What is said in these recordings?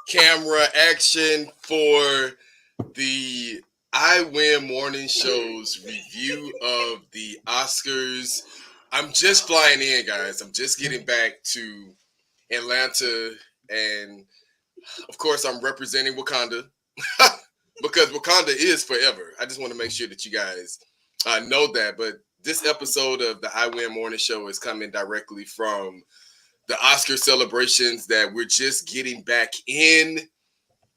camera action for the I Win Morning Show's review of the Oscars. I'm just flying in, guys. I'm just getting back to Atlanta, and of course, I'm representing Wakanda because Wakanda is forever. I just want to make sure that you guys know that. But this episode of the I Win Morning Show is coming directly from the Oscar celebrations that we're just getting back in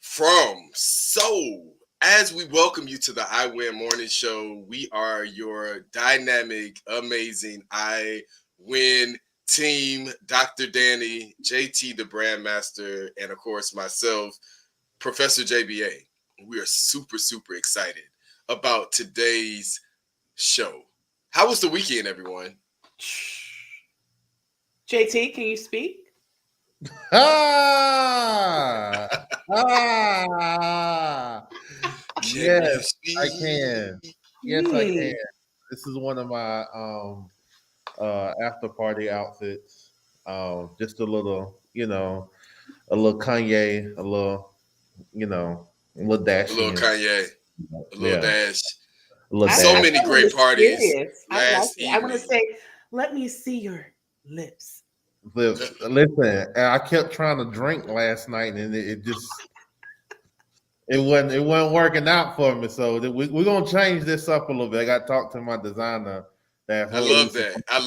from. So, as we welcome you to the I Win Morning Show, we are your dynamic, amazing I Win team, Dr. Danny, JT the Brandmaster, and of course myself, Professor JBA. We are super, super excited about today's show. How was the weekend, everyone? JT, can you speak? Yes, I can. Yes, I can. This is one of my after party outfits. Just a little, a little Kanye, a little, a little dash. A little Kanye, a little dash. So many great parties last evening. I want to say, let me see your lips. Listen, I kept trying to drink last night, and it wasn't working out for me. So we're gonna change this up a little bit. I got to talk to my designer. I love that. I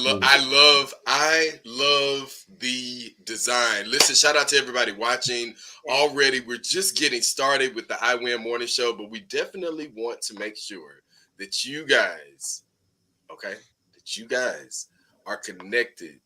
love the design. Listen, shout out to everybody watching already. We're just getting started with the I Win Morning Show, but we definitely want to make sure that you guys, are connected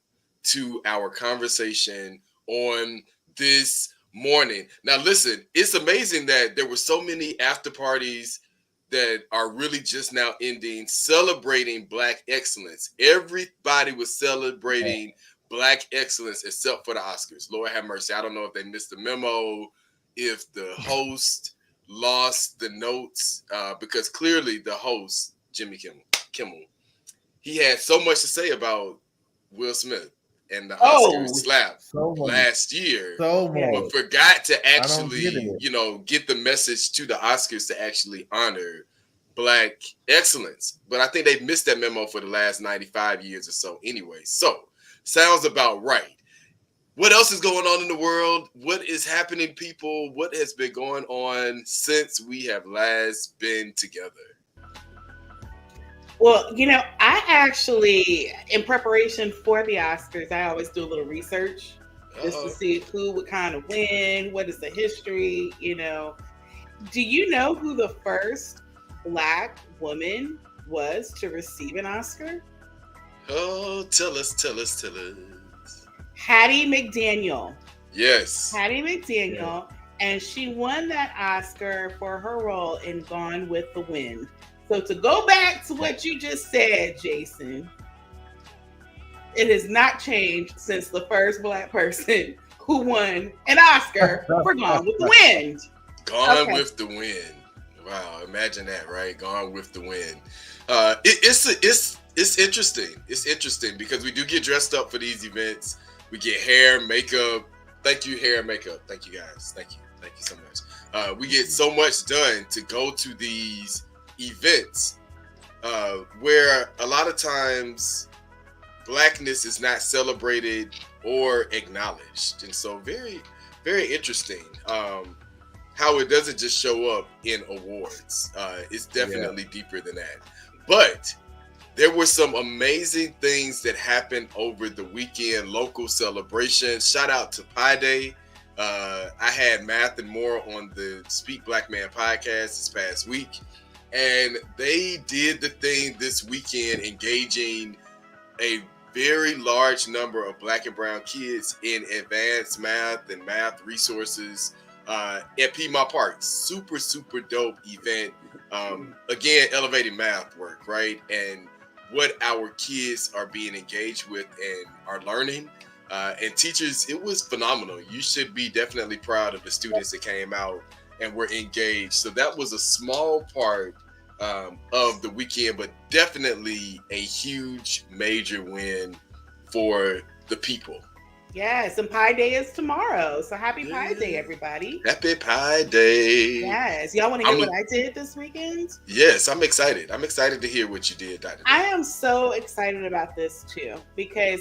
to our conversation on this morning. Now, listen, it's amazing that there were so many after parties that are really just now ending, celebrating Black excellence. Everybody was celebrating Black excellence except for the Oscars. Lord have mercy. I don't know if they missed the memo, if the host lost the notes, because clearly the host, Jimmy Kimmel, he had so much to say about Will Smith and the Oscar slap last year, but forgot to actually, get the message to the Oscars to actually honor Black excellence. But I think they've missed that memo for the last 95 years or so anyway. So, sounds about right. What else is going on in the world? What is happening, people? What has been going on since we have last been together? Well, I actually, in preparation for the Oscars, I always do a little research just to see who would kind of win, what is the history, Do you know who the first Black woman was to receive an Oscar? Oh, tell us. Hattie McDaniel. Yes. Hattie McDaniel, and she won that Oscar for her role in Gone with the Wind. So to go back to what you just said, Jason, it has not changed since the first Black person who won an Oscar for Gone with the Wind. Gone with the Wind. Wow, imagine that, right? Gone with the Wind. It's interesting. It's interesting because we do get dressed up for these events. We get hair, makeup. Thank you, hair, makeup. Thank you, guys. Thank you so much. We get so much done to go to these events where a lot of times Blackness is not celebrated or acknowledged, and so very, very interesting how it doesn't just show up in awards. It's definitely deeper than that. But there were some amazing things that happened over the weekend, local celebrations. Shout out to Pi Day. I had Math and More on the Speak Black Man podcast this past week, and they did the thing this weekend, engaging a very large number of Black and brown kids in advanced math and math resources at Piedmont Park. Super, super dope event. Again, elevating math work, right? And what our kids are being engaged with and are learning. And teachers, it was phenomenal. You should be definitely proud of the students that came out and were engaged. So that was a small part of the weekend, but definitely a huge, major win for the people. Yes, and Pi Day is tomorrow. So happy Pi Day, everybody. Happy Pi Day. Yes. Y'all want to hear what I did this weekend? Yes, I'm excited. I'm excited to hear what you did, Dr. I am so excited about this too, because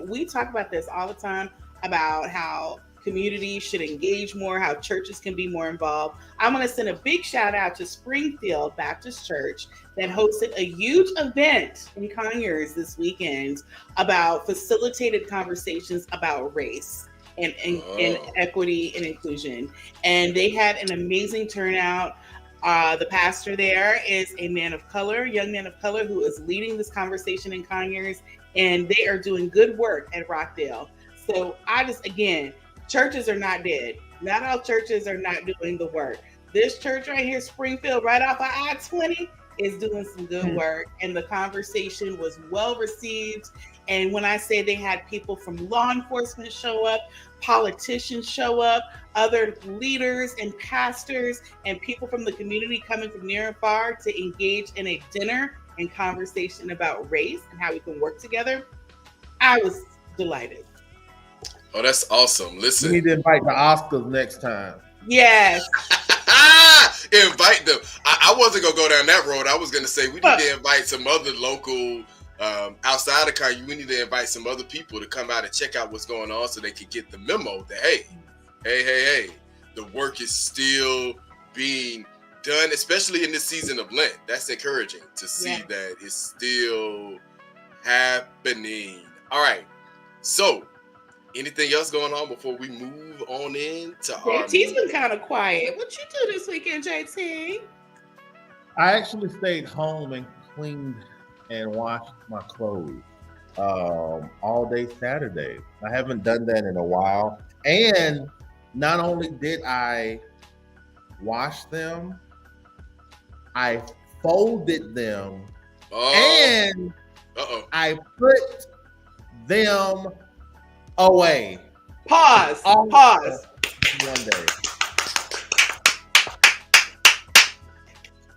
we talk about this all the time about how communities should engage more, how churches can be more involved. I'm going to send a big shout out to Springfield Baptist Church that hosted a huge event in Conyers this weekend about facilitated conversations about race and equity and inclusion. And they had an amazing turnout. The pastor there is a man of color, young man of color, who is leading this conversation in Conyers, and they are doing good work at Rockdale. So churches are not dead. Not all churches are not doing the work. This church right here, Springfield, right off of I-20, is doing some good work. And the conversation was well received. And when I say they had people from law enforcement show up, politicians show up, other leaders and pastors and people from the community coming from near and far to engage in a dinner and conversation about race and how we can work together, I was delighted. Oh, that's awesome. Listen. We need to invite the Oscars next time. Yes. Invite them. I wasn't going to go down that road. I was going to say we need to invite some other local, outside of Kanye, we need to invite some other people to come out and check out what's going on so they can get the memo that, hey, the work is still being done, especially in this season of Lent. That's encouraging to see that it's still happening. All right. So, anything else going on before we move on into our... JT's been kind of quiet. What you do this weekend, JT? I actually stayed home and cleaned and washed my clothes all day Saturday. I haven't done that in a while. And not only did I wash them, I folded them and I put them away. Pause. One day.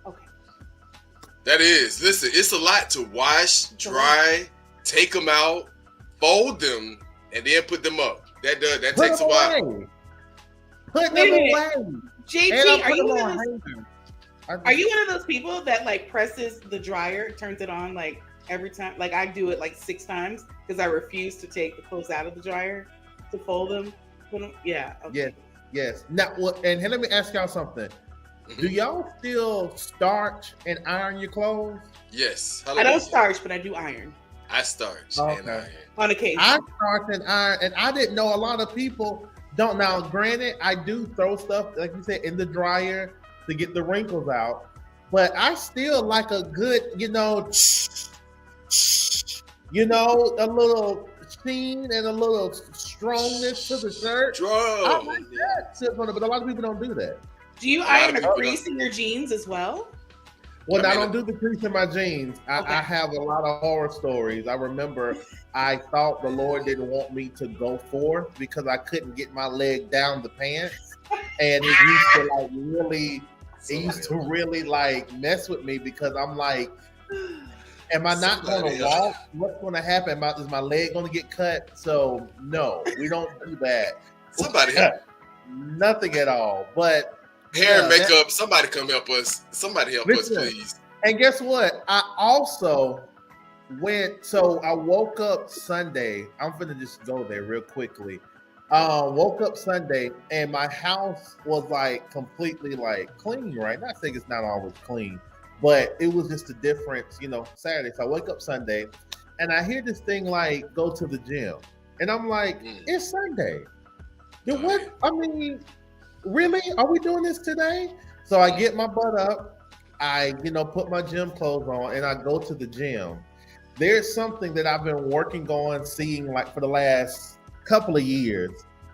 Okay. That is. Listen, it's a lot to wash, dry, take them out, fold them, and then put them up. That takes a while. Put them away. JT, are you Are you one of those people that like presses the dryer, turns it on like every time? Like I do it like 6 times because I refuse to take the clothes out of the dryer to fold them. Yeah. Okay. Yes. Now, and let me ask y'all something. Do y'all still starch and iron your clothes? Yes. I don't starch, but I do iron. I starch and iron. On occasion. I starch and iron, and I didn't know a lot of people don't. Now, granted, I do throw stuff, like you said, in the dryer to get the wrinkles out, but I still like a good, a little sheen and a little strongness to the shirt. I like that, but a lot of people don't do that. Do you iron a crease in your jeans as well? Well, I don't do the crease in my jeans. I have a lot of horror stories. I remember I thought the Lord didn't want me to go forth because I couldn't get my leg down the pants, and it used to really like mess with me because I'm like, am I not going to walk? What's going to happen? Is my leg going to get cut? So no, we don't do that. Somebody help. Nothing at all. But hair and makeup, somebody come help us. Somebody help us, please. And guess what? I also I woke up Sunday. I'm finna just go there real quickly. Woke up Sunday and my house was like completely like clean, right? Not saying it's not always clean, but it was just a difference, Saturday. So I wake up Sunday and I hear this thing like go to the gym. And I'm like, it's Sunday. What? I mean, really? Are we doing this today? So I get my butt up, I, put my gym clothes on and I go to the gym. There's something that I've been working on seeing like for the last couple of years.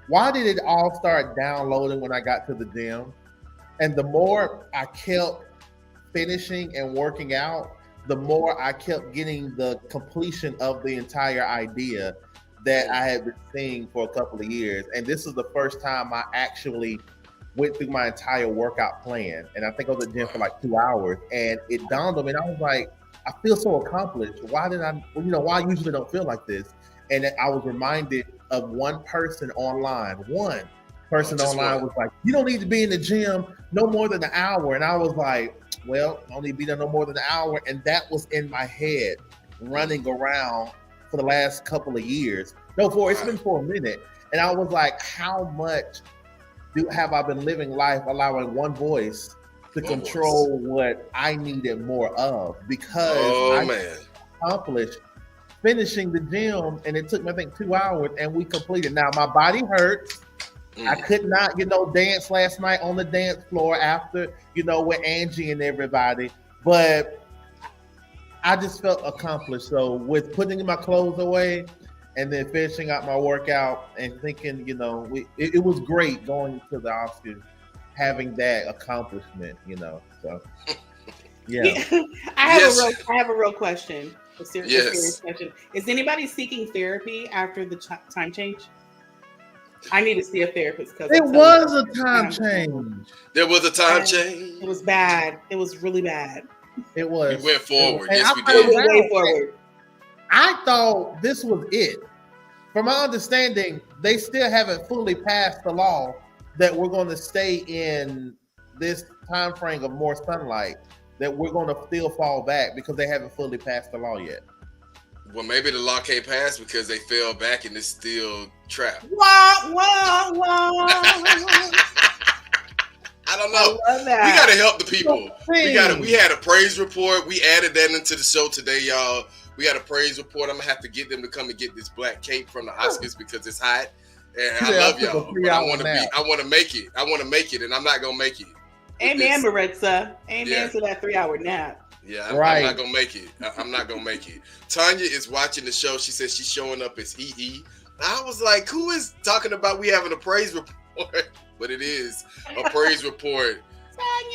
Why did it all start downloading when I got to the gym? And the more I kept finishing and working out, the more I kept getting the completion of the entire idea that I had been seeing for a couple of years. And this is the first time I actually went through my entire workout plan. And I think I was at the gym for like 2 hours. And it dawned on me, and I was like, I feel so accomplished. Why I usually don't feel like this? And I was reminded of one person online. One person online was like, you don't need to be in the gym no more than an hour. And I was like, well, I don't need to be there no more than an hour. And that was in my head running around for the last couple of years. It's been for a minute. And I was like, how much have I been living life allowing one voice to control what I needed more of? Because I accomplished finishing the gym, and it took me, I think, 2 hours, and we completed. Now, my body hurts. I could not, dance last night on the dance floor after, with Angie and everybody. But I just felt accomplished. So with putting my clothes away and then finishing out my workout and thinking, it was great going to the Oscars, having that accomplishment, So yeah. I have a real question. A serious question. Is anybody seeking therapy after the time change? I need to see a therapist because it was a time change. There was a time change. It was bad. It was really bad. It was. We went forward. Yes, we did. Way forward. I thought this was it. From my understanding, they still haven't fully passed the law that we're going to stay in this time frame of more sunlight, that we're going to still fall back because they haven't fully passed the law yet. Well, maybe the law can't pass because they fell back and it's still trapped. Wah, wah, wah. I don't know. We got to help the people. We had a praise report. We added that into the show today, y'all. We had a praise report. I'm going to have to get them to come and get this black cape from the Oscars because it's hot. And I love y'all. But I want to make it. I want to make it, and I'm not going to make it. Amen, Maritza. Amen to that 3-hour nap. Yeah, I'm not gonna make it. I'm not gonna make it. Tanya is watching the show. She says she's showing up as EE. I was like, who is talking about we having a praise report? But it is a praise report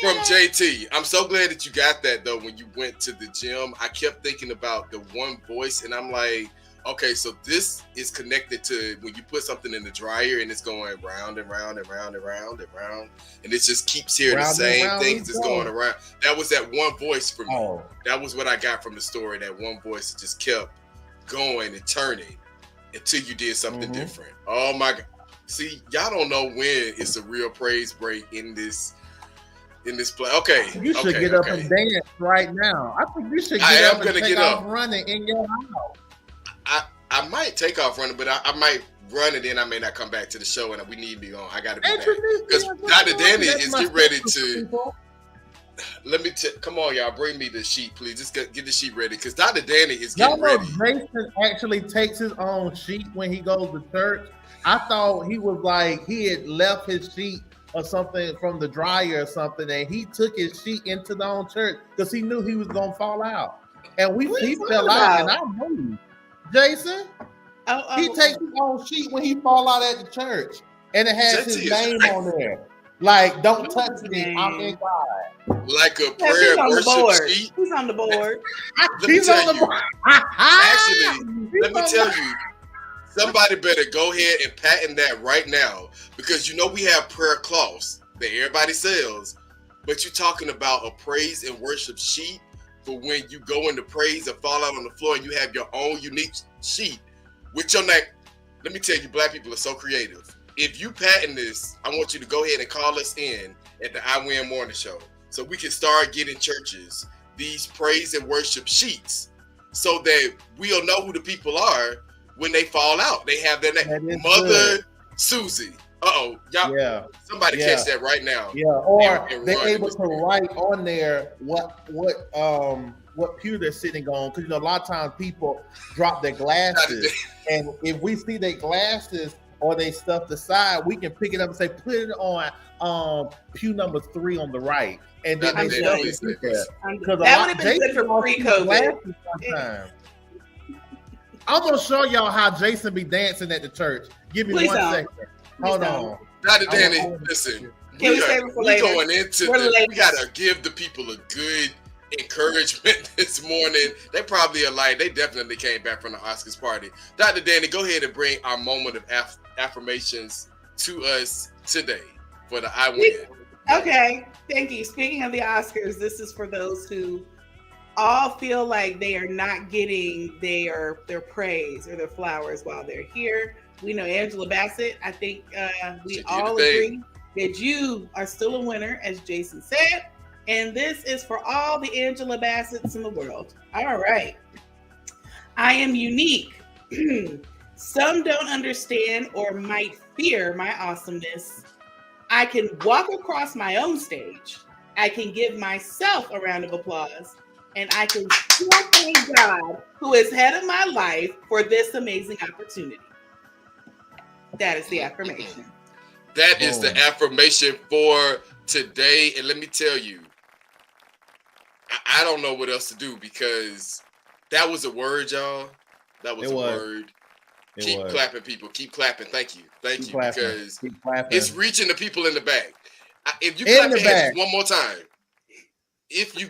from JT. I'm so glad that you got that though. When you went to the gym, I kept thinking about the one voice, and I'm like, okay, so this is connected to when you put something in the dryer and it's going round and round and round and round and round, and it just keeps hearing the same things that's going around. That was that one voice for me. Oh. That was what I got from the story. That one voice that just kept going and turning until you did something different. Oh my God. See, y'all don't know when it's a real praise break in this in this play. Okay. You should okay, get up and dance right now. I think you should get up and take off running in your house. I might take off running, but I might run and then I may not come back to the show and we need to be on. I got to be back. Because Dr. Danny is getting ready to... come on, y'all. Bring me the sheet, please. Just get the sheet ready because Dr. Danny is getting ready. Jason actually takes his own sheet when he goes to church. I thought he was like he had left his sheet or something from the dryer or something, and he took his sheet into the own church because he knew he was gonna fall out. And he fell out, and I moved. Jason, he takes his own sheet when he fall out at the church, and it has his name on there. Like, don't touch me. I'm in God. Like a prayer worship sheet. He's on the board. He's on the board. Actually, let me tell you, somebody better go ahead and patent that right now because you know we have prayer cloths that everybody sells, but you're talking about a praise and worship sheet for when you go into praise and fall out on the floor and you have your own unique sheet with your name. Let me tell you, black people are so creative. If you patent this, I want you to go ahead and call us in at the I Win Morning Show so we can start getting churches these praise and worship sheets so that we'll know who the people are when they fall out. They have their name. Mother good. Susie. Y'all. Yeah. Somebody catch that right now. Yeah. Or they're able to write on there what pew they're sitting on because a lot of times people drop their glasses, and if we see their glasses or they stuff the side, we can pick it up and say, put it on pew number 3 on the right. And then they stuff it there. That would have been good for pre-COVID. I'm going to show y'all how Jason be dancing at the church. Give me 1 second. Hold on. Dr. Danny, listen. We going into this. We got to give the people a good encouragement this morning. They probably are like, they definitely came back from the Oscars party. Dr. Danny, go ahead and bring our moment of affirmations to us today for the I Win. Okay, thank you. Speaking of the Oscars, this is for those who all feel like they are not getting their praise or their flowers while they're here. We know Angela Bassett. I think we all agree that you are still a winner, as Jason said. And this is for all the Angela Bassetts in the world. All right. I am unique. Some don't understand or might fear my awesomeness. I can walk across my own stage. I can give myself a round of applause. And I can still thank God who is head of my life for this amazing opportunity. That is the affirmation. That is the affirmation for today. And let me tell you, I don't know what else to do because that was a word, y'all. That was a word. Keep clapping, people. Keep clapping. Thank you. Thank you. Because it's reaching the people in the back. If you clap your hands one more time, if you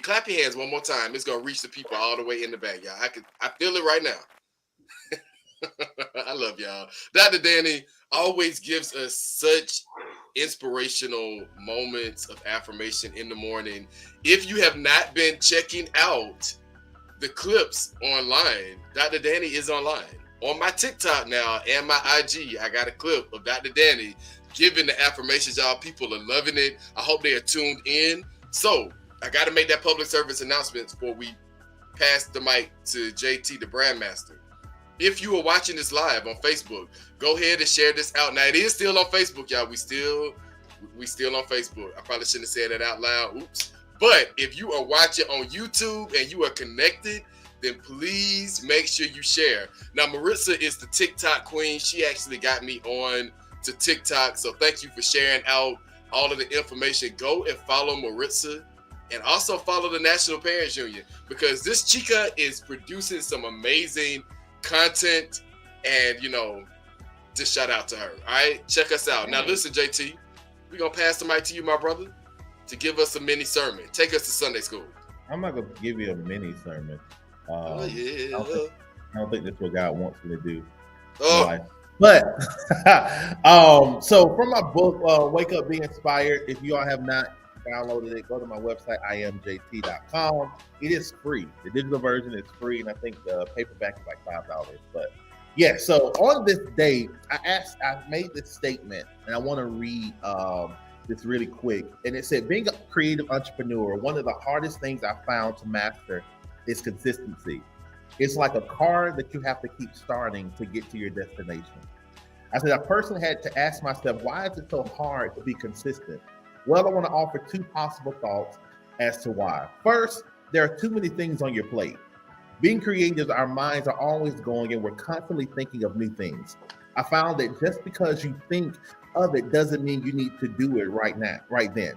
clap your hands one more time, it's gonna reach the people all the way in the back, y'all. I feel it right now. I love y'all. Dr. Danny always gives us such inspirational moments of affirmation in the morning. If you have not been checking out the clips online, Dr. Danny is online. On my TikTok now and my IG, I got a clip of Dr. Danny giving the affirmations, y'all. People are loving it. I hope they are tuned in. So I got to make that public service announcement before we pass the mic to JT, the brand master. If you are watching this live on Facebook, go ahead and share this out. Now it is still on Facebook, y'all. We still on Facebook. I probably shouldn't have said that out loud. Oops. But if you are watching on YouTube and you are connected, then please make sure you share. Now Maritza is the TikTok queen. She actually got me on to TikTok. So thank you for sharing out all of the information. Go and follow Maritza and also follow the National Parents Union because this chica is producing some amazing content, and just shout out to her. All right, check us out. Now listen, JT, we're gonna pass the mic to you, my brother, to give us a mini sermon. Take us to Sunday school. I'm not gonna give you a mini sermon. Yeah. I don't think that's what God wants me to do. But so from my book, Wake Up, Be Inspired. If you all have not downloaded it, go to my website, imjt.com. It is free. The digital version is free, and I think the paperback is like $5. But yeah, so on this day, I made this statement, and I want to read It's really quick. And it said, being a creative entrepreneur, one of the hardest things I found to master is consistency. It's like a car that you have to keep starting to get to your destination. I said, I personally had to ask myself, why is it so hard to be consistent? Well, I want to offer two possible thoughts as to why. First, there are too many things on your plate. Being creative, our minds are always going and we're constantly thinking of new things. I found that just because you think of it doesn't mean you need to do it right now, right then.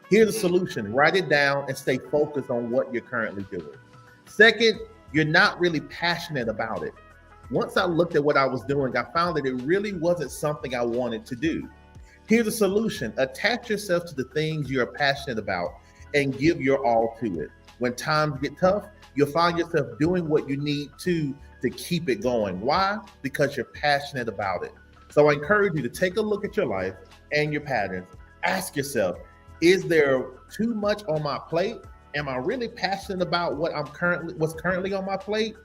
Here's the solution. Write it down and stay focused on what you're currently doing. Second, you're not really passionate about it. Once I looked at what I was doing, I found that it really wasn't something I wanted to do. Here's a solution. Attach yourself to the things you're passionate about and give your all to it. When times get tough, you'll find yourself doing what you need to keep it going. Why? Because you're passionate about it. So I encourage you to take a look at your life and your patterns. Ask yourself, is there too much on my plate? Am I really passionate about what's currently on my plate?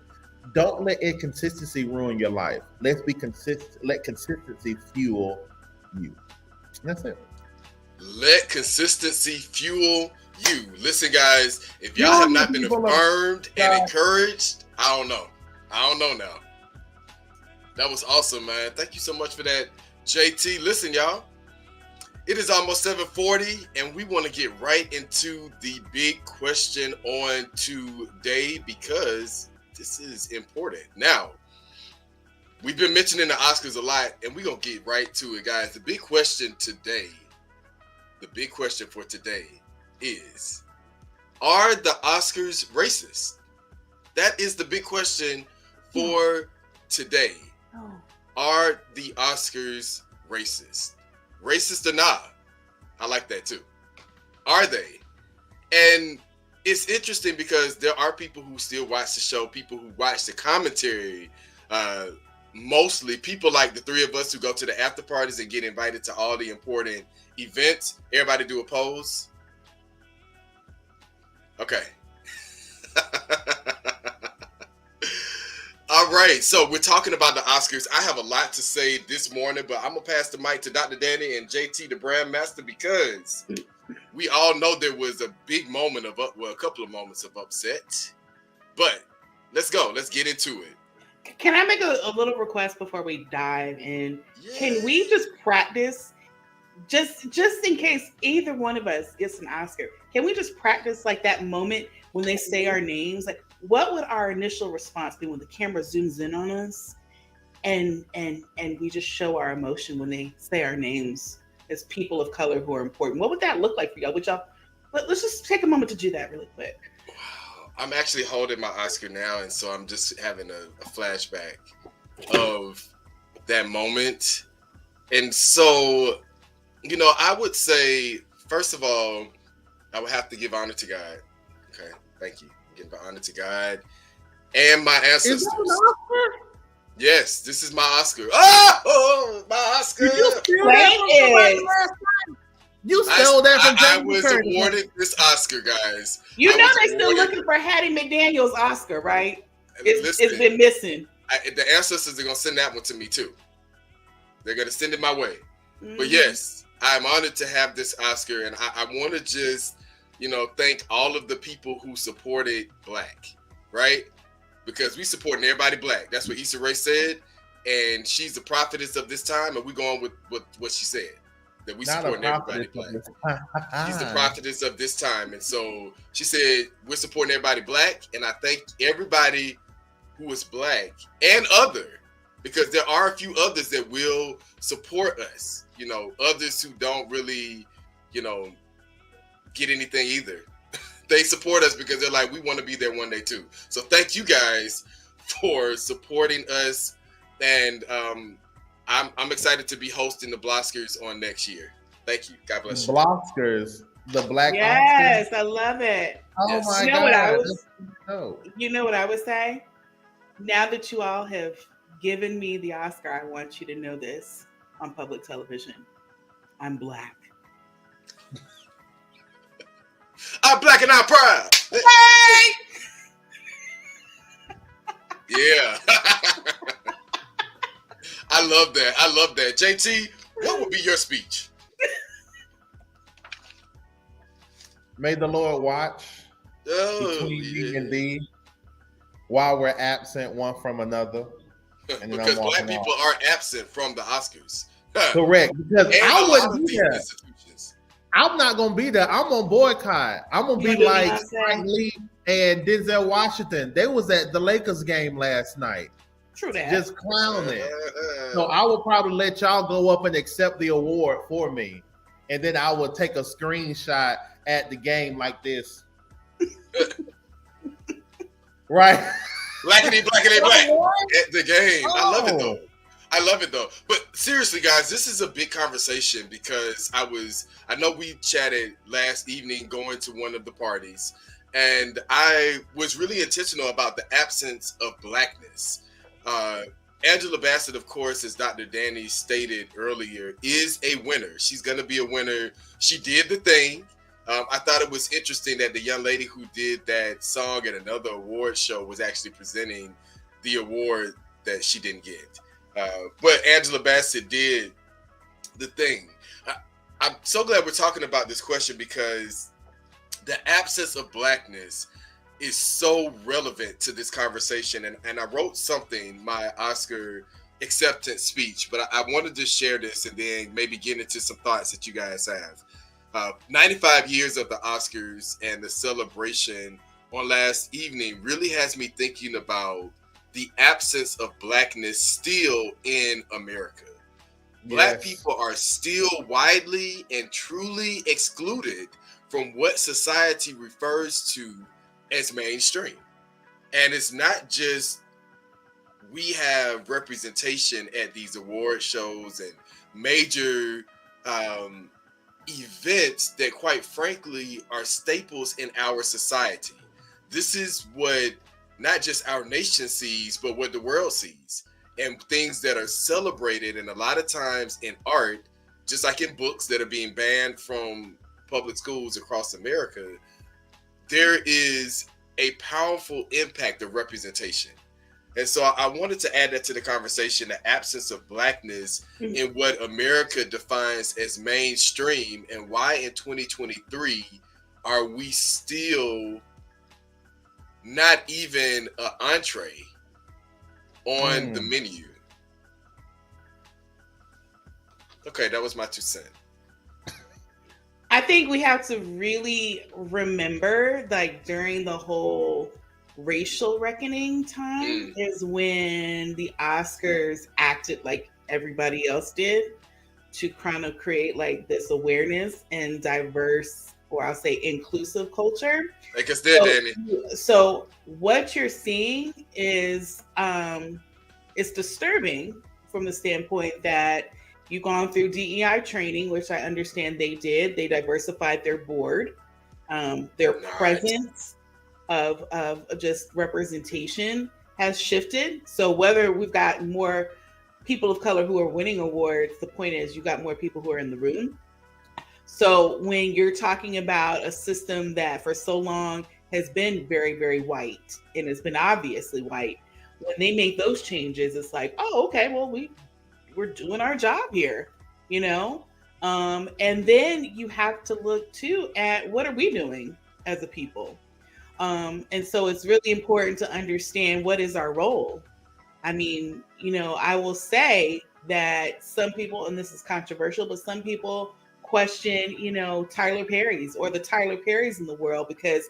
Don't let inconsistency ruin your life. Let's be consistent. Let consistency fuel you. That's it. Let consistency fuel you. Listen, guys, if y'all have not been affirmed and encouraged, I don't know now. That was awesome, man. Thank you so much for that, JT. Listen, y'all, it is almost 7:40, and we want to get right into the big question on today because this is important. Now, we've been mentioning the Oscars a lot, and we're going to get right to it, guys. The big question for today is, are the Oscars racist? That is the big question for today. Oh. Are the Oscars racist? Racist or not? I like that too. Are they? And it's interesting because there are people who still watch the show, people who watch the commentary, mostly people like the three of us who go to the after parties and get invited to all the important events. Everybody do a pose. Okay. All right, so we're talking about the Oscars. I have a lot to say this morning, but I'm going to pass the mic to Dr. Danny and JT, the brand master, because we all know there was a big moment of, a couple of moments of upset. But let's go. Let's get into it. Can I make a little request before we dive in? Yeah. Can we just practice, just in case either one of us gets an Oscar, can we just practice like that moment when they say our names? Like, what would our initial response be when the camera zooms in on us and we just show our emotion when they say our names as people of color who are important? What would that look like for y'all? Let's just take a moment to do that really quick. Wow. I'm actually holding my Oscar now, and so I'm just having a flashback of that moment. And so, I would say, first of all, I would have to give honor to God. Okay, thank you. Give honor to God and my ancestors. Is that an Oscar? Yes, this is my Oscar. Oh, my Oscar! Did you steal that from somebody last time? You stole that from I Jamie was Curtis. awarded this Oscar, guys. You know they're still looking for Hattie McDaniel's Oscar, right? It's been missing. The ancestors are going to send that one to me, too. They're going to send it my way. Mm-hmm. But yes, I'm honored to have this Oscar, and I want to just thank all of the people who supported Black, right? Because we supporting everybody Black. That's what Issa Rae said, and she's the prophetess of this time, and we're going with what she said, that we supporting everybody Black. She's the prophetess of this time, and so she said we're supporting everybody Black, and I thank everybody who is Black and other, because there are a few others that will support us, others who don't really, get anything either. They support us because they're like, we want to be there one day too. So thank you guys for supporting us, and I'm excited to be hosting the Bloskers on next year. Thank you. God bless you. Bloskers, the Black Yes, Oscars. I love it. Oh Yes. my You know God! what I would say? Now that you all have given me the Oscar, I want you to know this on public television. I'm Black. I'm Black and I'm proud. Hey! Yeah. I love that. JT, what would be your speech? May the Lord watch Oh, between me and yeah. thee while we're absent one from another. And then I'm Because black walking people off. are absent from the Oscars. Correct. Because And I a lot wouldn't of be these there. institutions. I'm not gonna be there. I'm gonna boycott. I'm gonna You be gonna do like Beyonce? Spike Lee and Denzel Washington. They was at the Lakers game last night, True that. just clowning. So I will probably let y'all go up and accept the award for me, and then I will take a screenshot at the game like this, right? Blackity, blackity, black at the game. I love it Oh. though. I love it though. But seriously, guys, this is a big conversation because I know we chatted last evening going to one of the parties, and I was really intentional about the absence of blackness. Angela Bassett, of course, as Dr. Danny stated earlier, is a winner. She's going to be a winner. She did the thing. I thought it was interesting that the young lady who did that song at another award show was actually presenting the award that she didn't get. But Angela Bassett did the thing. I'm so glad we're talking about this question because the absence of blackness is so relevant to this conversation. And I wrote something, my Oscar acceptance speech, but I wanted to share this and then maybe get into some thoughts that you guys have. 95 years of the Oscars and the celebration on last evening really has me thinking about the absence of blackness still in America. Black people are still widely and truly excluded from what society refers to as mainstream. And it's not just we have representation at these award shows and major events that quite frankly are staples in our society. This is what not just our nation sees, but what the world sees. And things that are celebrated, and a lot of times in art, just like in books that are being banned from public schools across America, there is a powerful impact of representation. And so I wanted to add that to the conversation, the absence of blackness in what America defines as mainstream, and why in 2023 are we still not even an entree on the menu. Okay, that was my 2 cents. I think we have to really remember, like, during the whole racial reckoning time is when the Oscars acted like everybody else did to kind of create like this awareness and diverse, or I'll say inclusive culture. Like us there, Danny. So what you're seeing is it's disturbing from the standpoint that you've gone through DEI training, which I understand they did. They diversified their board, their presence of just representation has shifted. So whether we've got more people of color who are winning awards, the point is you got more people who are in the room. So when you're talking about a system that for so long has been very, very white and has been obviously white, when they make those changes, it's like, oh, okay, well, we're doing our job here, you know? And then you have to look too at what are we doing as a people? And so it's really important to understand what is our role. I mean, you know, I will say that some people, and this is controversial, but some people question, you know, Tyler Perry's or the Tyler Perry's in the world because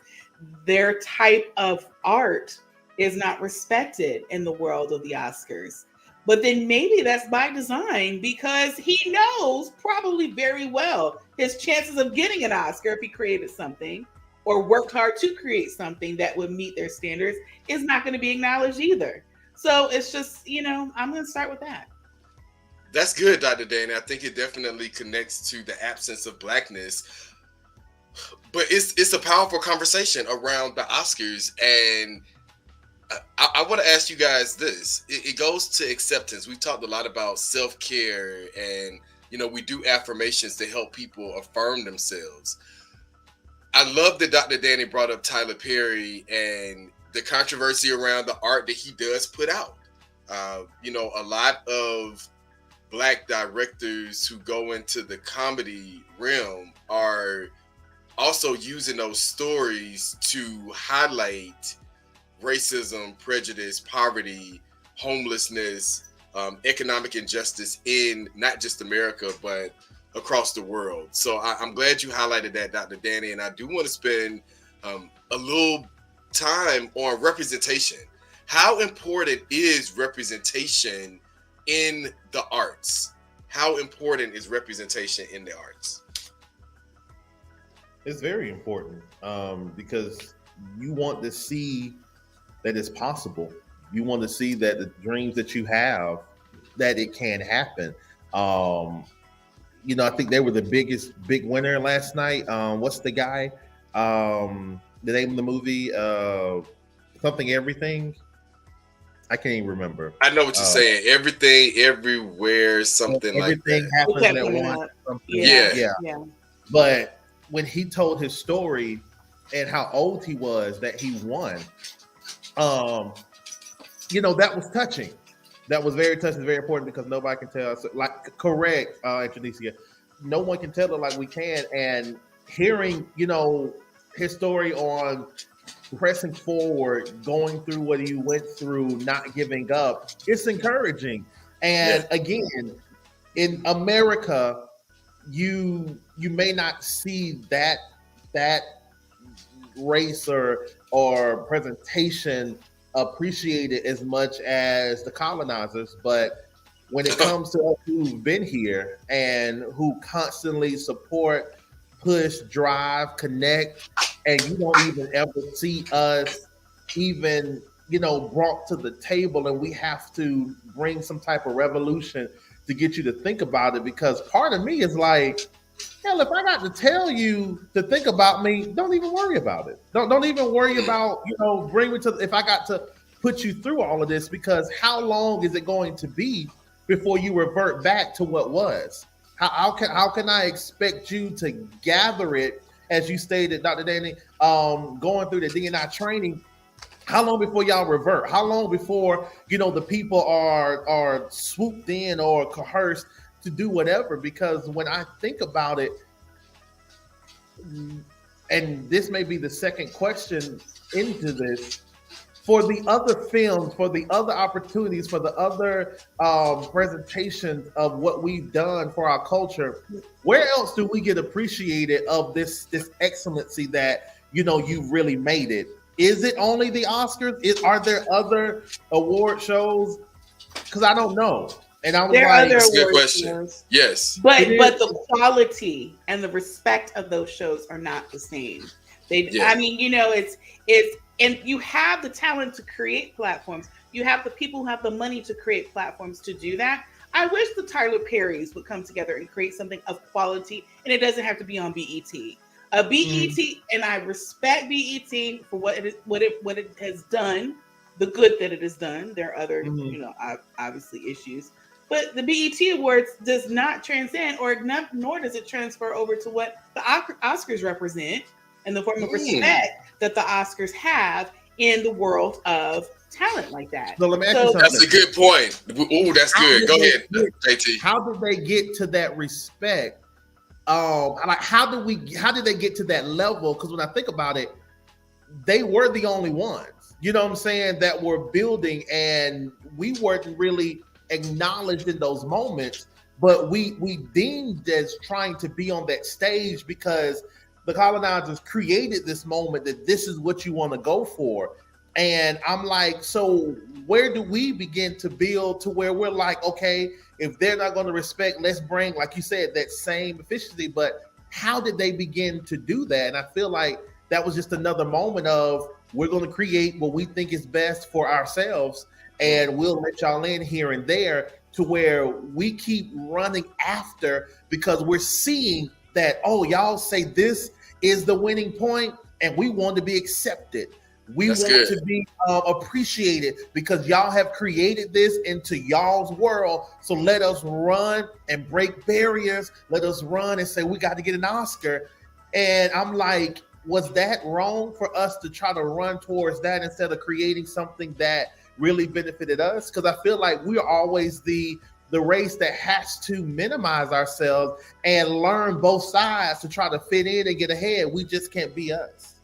their type of art is not respected in the world of the Oscars. But then maybe that's by design because he knows probably very well his chances of getting an Oscar if he created something or worked hard to create something that would meet their standards is not going to be acknowledged either. So it's just, you know, I'm going to start with that. That's good, Dr. Dana. I think it definitely connects to the absence of blackness. But it's a powerful conversation around the Oscars. And I want to ask you guys this. It goes to acceptance. We've talked a lot about self-care and, you know, we do affirmations to help people affirm themselves. I love that Dr. Danny brought up Tyler Perry and the controversy around the art that he does put out. You know, a lot of Black directors who go into the comedy realm are also using those stories to highlight racism, prejudice, poverty, homelessness, economic injustice in not just America, but across the world. So I'm glad you highlighted that, Dr. Danny. And I do want to spend a little time on representation. How important is representation in the arts? How important is representation in the arts? It's very important because you want to see that it's possible. You want to see that the dreams that you have, that it can happen. I think they were the big winner last night. What's the guy? The name of the movie? Something Everything. I can't even remember. I know what you're saying. Everything, everywhere, something like that. Everything happens at once. Yeah. But when he told his story and how old he was that he won, that was touching. That was very touching, very important because nobody can tell us. Like, correct, Intronesia. No one can tell it like we can. And hearing, his story on pressing forward, going through what he went through, not giving up, it's encouraging. And again, in America, you may not see that race or presentation appreciated as much as the colonizers, but when it comes to us who've been here and who constantly support, push, drive, connect, and you don't even ever see us even, brought to the table, and we have to bring some type of revolution to get you to think about it, because part of me is like, hell, if I got to tell you to think about me, don't even worry about it. Don't even worry about, bring me to, if I got to put you through all of this, because how long is it going to be before you revert back to what was? How can I expect you to gather it, as you stated, Dr. Danny, going through the DNI training? How long before y'all revert? How long before, the people are swooped in or coerced to do whatever? Because when I think about it, and this may be the second question into this, for the other films, for the other opportunities, for the other presentations of what we've done for our culture, where else do we get appreciated of this excellency that, you've really made it? Is it only the Oscars? Are there other award shows? Because I don't know. And I was there like, are other good award question. shows. Yes. But the quality and the respect of those shows are not the same. I mean, it's and you have the talent to create platforms. You have the people who have the money to create platforms to do that. I wish the Tyler Perrys would come together and create something of quality, and it doesn't have to be on BET. BET, and I respect BET for what it has done, the good that it has done. There are other, obviously issues, but the BET Awards does not transcend, nor does it transfer over to what the Oscars represent and the form of respect that the Oscars have in the world of talent like that. So let me ask you something. That's a good point. Ooh, that's good. Go ahead, JT. How did they get to that respect? How did they get to that level? Because when I think about it, they were the only ones, that were building, and we weren't really acknowledged in those moments, but we deemed as trying to be on that stage because the colonizers created this moment that this is what you want to go for. And I'm like, so where do we begin to build to where we're like, okay, if they're not going to respect, let's bring, like you said, that same efficiency. But how did they begin to do that? And I feel like that was just another moment of, we're going to create what we think is best for ourselves, and we'll let y'all in here and there, to where we keep running after, because we're seeing that, oh, y'all say this is the winning point, and we want to be accepted. We want to be appreciated because y'all have created this into y'all's world. So let us run and break barriers. Let us run and say we got to get an Oscar. And I'm like, was that wrong for us to try to run towards that instead of creating something that really benefited us? Because I feel like we are always the the race that has to minimize ourselves and learn both sides to try to fit in and get ahead. We just can't be us.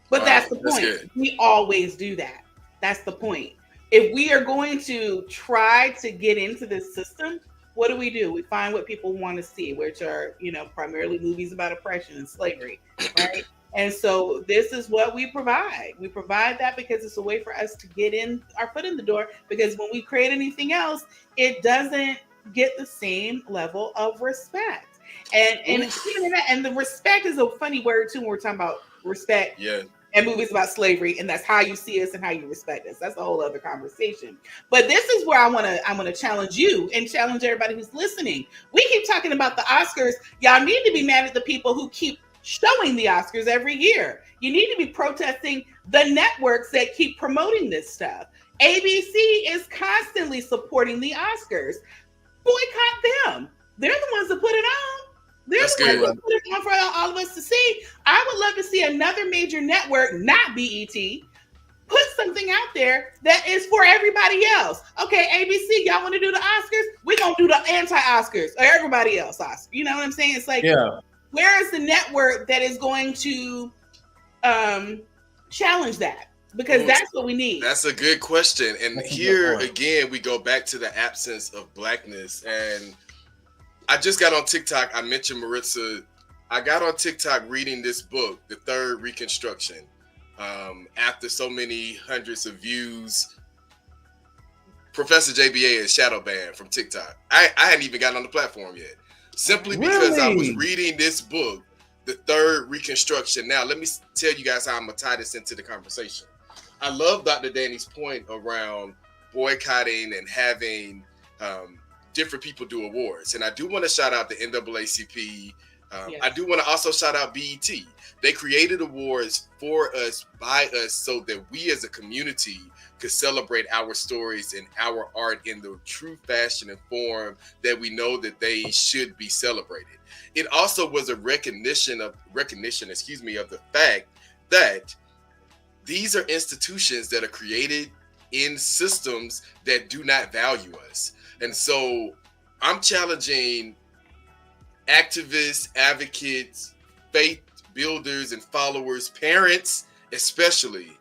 But Wow, that's the that's point. good. We always do that. That's the point. If we are going to try to get into this system, what do? We find what people want to see, which are, primarily movies about oppression and slavery, right? And so this is what we provide. We provide that because it's a way for us to get in our foot in the door. Because when we create anything else, it doesn't get the same level of respect. And even that, and the respect is a funny word too when we're talking about respect. Yeah. And movies about slavery, and that's how you see us and how you respect us. That's a whole other conversation. But this is where I want to challenge you and challenge everybody who's listening. We keep talking about the Oscars. Y'all need to be mad at the people who keep showing the Oscars every year. You need to be protesting the networks that keep promoting this stuff. ABC is constantly supporting the Oscars. Boycott them. They're the ones that put it on. They're That's the ones good. that put it on for all of us to see. I would love to see another major network, not BET, put something out there that is for everybody else. Okay, ABC, y'all want to do the Oscars? We're going to do the anti-Oscars or everybody else Oscars. You know what I'm saying? It's like, where is the network that is going to challenge that? Because that's what we need. That's a good question. And here again, we go back to the absence of blackness. And I just got on TikTok. I mentioned Maritza. I got on TikTok reading this book, The Third Reconstruction. After so many hundreds of views, Professor JBA is shadow banned from TikTok. I hadn't even gotten on the platform yet. Simply because I was reading this book, The Third Reconstruction. Now, let me tell you guys how I'm going to tie this into the conversation. I love Dr. Danny's point around boycotting and having different people do awards. And I do want to shout out the NAACP. Yes. I do want to also shout out BET. They created awards for us, by us, so that we as a community could celebrate our stories and our art in the true fashion and form that we know that they should be celebrated. It also was a recognition of the fact that these are institutions that are created in systems that do not value us. And so I'm challenging activists, advocates, faith builders and followers, parents especially,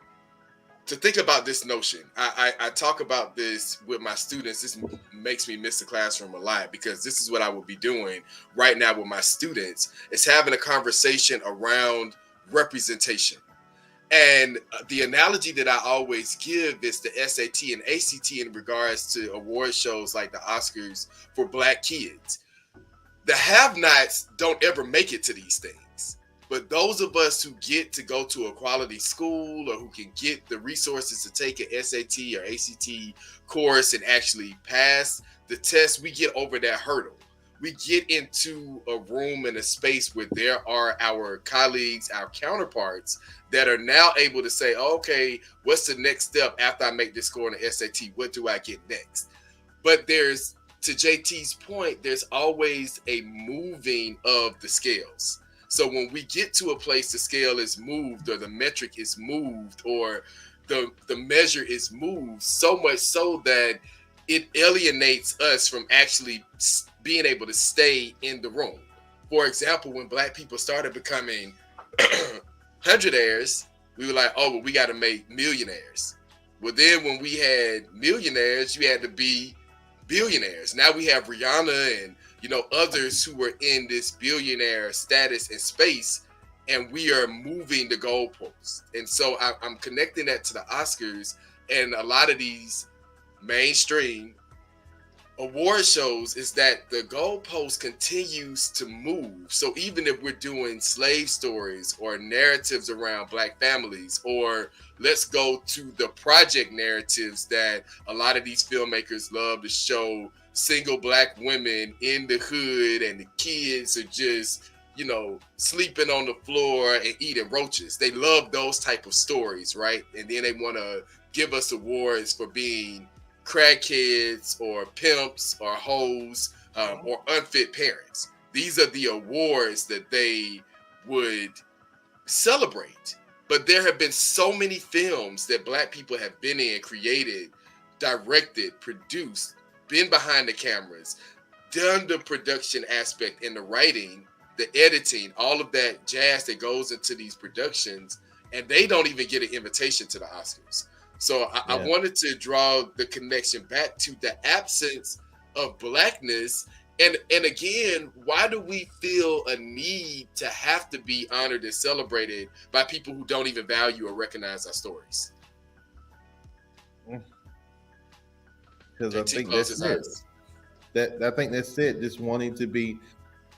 to think about this notion. I talk about this with my students. This makes me miss the classroom a lot, because this is what I will be doing right now with my students, is having a conversation around representation. And the analogy that I always give is the SAT and ACT in regards to award shows like the Oscars for Black kids. The have-nots don't ever make it to these things. But those of us who get to go to a quality school, or who can get the resources to take an SAT or ACT course and actually pass the test, we get over that hurdle. We get into a room and a space where there are our colleagues, our counterparts, that are now able to say, okay, what's the next step after I make this score on the SAT? What do I get next? But there's, to JT's point, there's always a moving of the scales. So when we get to a place the scale is moved, or the metric is moved, or the measure is moved, so much so that it alienates us from actually being able to stay in the room. For example, when Black people started becoming hundredaires, we were like, oh, well, we got to make millionaires. Well, then when we had millionaires, you had to be billionaires. Now we have Rihanna and others who were in this billionaire status and space, and we are moving the goalposts. And so I'm connecting that to the Oscars and a lot of these mainstream award shows, is that the goalpost continues to move. So even if we're doing slave stories or narratives around Black families, or let's go to the project narratives that a lot of these filmmakers love to show, single Black women in the hood and the kids are just, sleeping on the floor and eating roaches. They love those type of stories, right? And then they want to give us awards for being crackheads or pimps or hoes or unfit parents. These are the awards that they would celebrate. But there have been so many films that Black people have been in, created, directed, produced, been behind the cameras, done the production aspect and the writing, the editing, all of that jazz that goes into these productions, and they don't even get an invitation to the Oscars. So I wanted to draw the connection back to the absence of Blackness. And again, why do we feel a need to have to be honored and celebrated by people who don't even value or recognize our stories? Because I think that's it. I think that's it. Just wanting to be